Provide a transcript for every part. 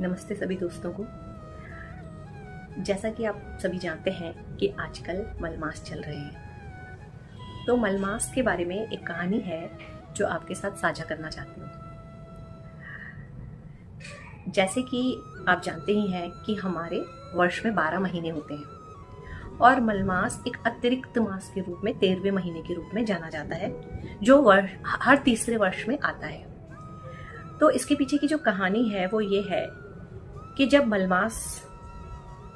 नमस्ते सभी दोस्तों को। जैसा कि आप सभी जानते हैं कि आजकल मलमास चल रहे हैं, तो मलमास के बारे में एक कहानी है जो आपके साथ साझा करना चाहती हूँ। जैसे कि आप जानते ही हैं कि हमारे वर्ष में 12 महीने होते हैं और मलमास एक अतिरिक्त मास के रूप में 13वें महीने के रूप में जाना जाता है, जो हर तीसरे वर्ष में आता है। तो इसके पीछे की जो कहानी है वो ये है कि जब मलमास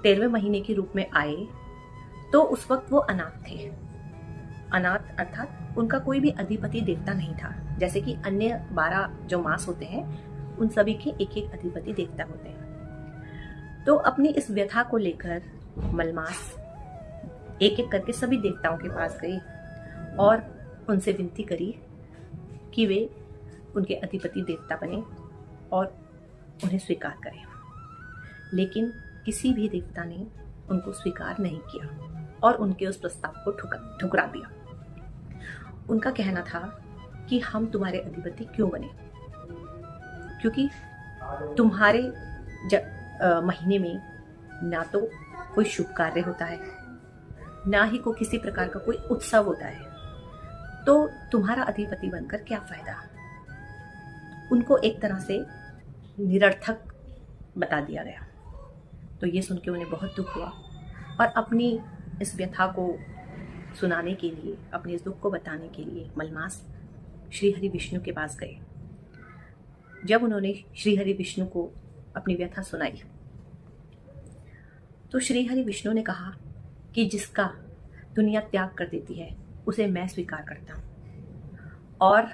13वें महीने के रूप में आए तो उस वक्त वो अनाथ थे। अनाथ अर्थात उनका कोई भी अधिपति देवता नहीं था। जैसे कि अन्य 12 जो मास होते हैं उन सभी के एक एक अधिपति देवता होते हैं। तो अपनी इस व्यथा को लेकर मलमास एक एक करके सभी देवताओं के पास गए और उनसे विनती करी कि वे उनके अधिपति देवता बने और उन्हें स्वीकार करें। लेकिन किसी भी देवता ने उनको स्वीकार नहीं किया और उनके उस प्रस्ताव को ठुकरा दिया। उनका कहना था कि हम तुम्हारे अधिपति क्यों बने, क्योंकि तुम्हारे महीने में ना तो कोई शुभ कार्य होता है, ना ही को किसी प्रकार का कोई उत्सव होता है, तो तुम्हारा अधिपति बनकर क्या फायदा। उनको एक तरह से निरर्थक बता दिया गया। तो ये सुन के उन्हें बहुत दुख हुआ और अपनी इस व्यथा को सुनाने के लिए, अपने इस दुख को बताने के लिए मलमास श्री हरि विष्णु के पास गए। जब उन्होंने श्री हरि विष्णु को अपनी व्यथा सुनाई तो श्री हरि विष्णु ने कहा कि जिसका दुनिया त्याग कर देती है उसे मैं स्वीकार करता हूँ और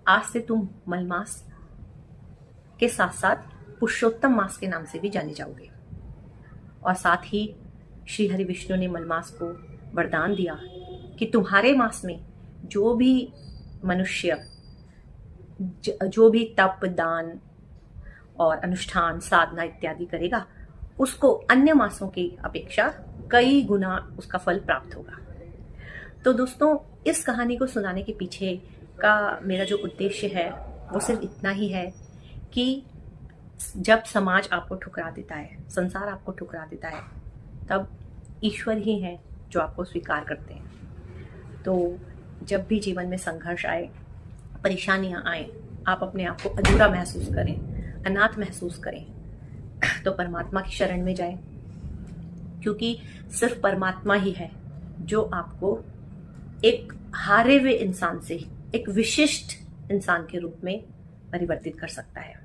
आज से तुम मलमास के साथ साथ पुरुषोत्तम मास के नाम से भी जाने जाओगे। और साथ ही श्री हरि विष्णु ने मलमास को वरदान दिया कि तुम्हारे मास में जो भी मनुष्य जो भी तप, दान और अनुष्ठान, साधना इत्यादि करेगा उसको अन्य मासों की अपेक्षा कई गुना उसका फल प्राप्त होगा। तो दोस्तों, इस कहानी को सुनाने के पीछे का मेरा जो उद्देश्य है वो सिर्फ इतना ही है कि जब समाज आपको ठुकरा देता है, संसार आपको ठुकरा देता है, तब ईश्वर ही है जो आपको स्वीकार करते हैं। तो जब भी जीवन में संघर्ष आए, परेशानियां आए, आप अपने आप को अधूरा महसूस करें, अनाथ महसूस करें, तो परमात्मा की शरण में जाएं, क्योंकि सिर्फ परमात्मा ही है जो आपको एक हारे हुए इंसान से एक विशिष्ट इंसान के रूप में परिवर्तित कर सकता है।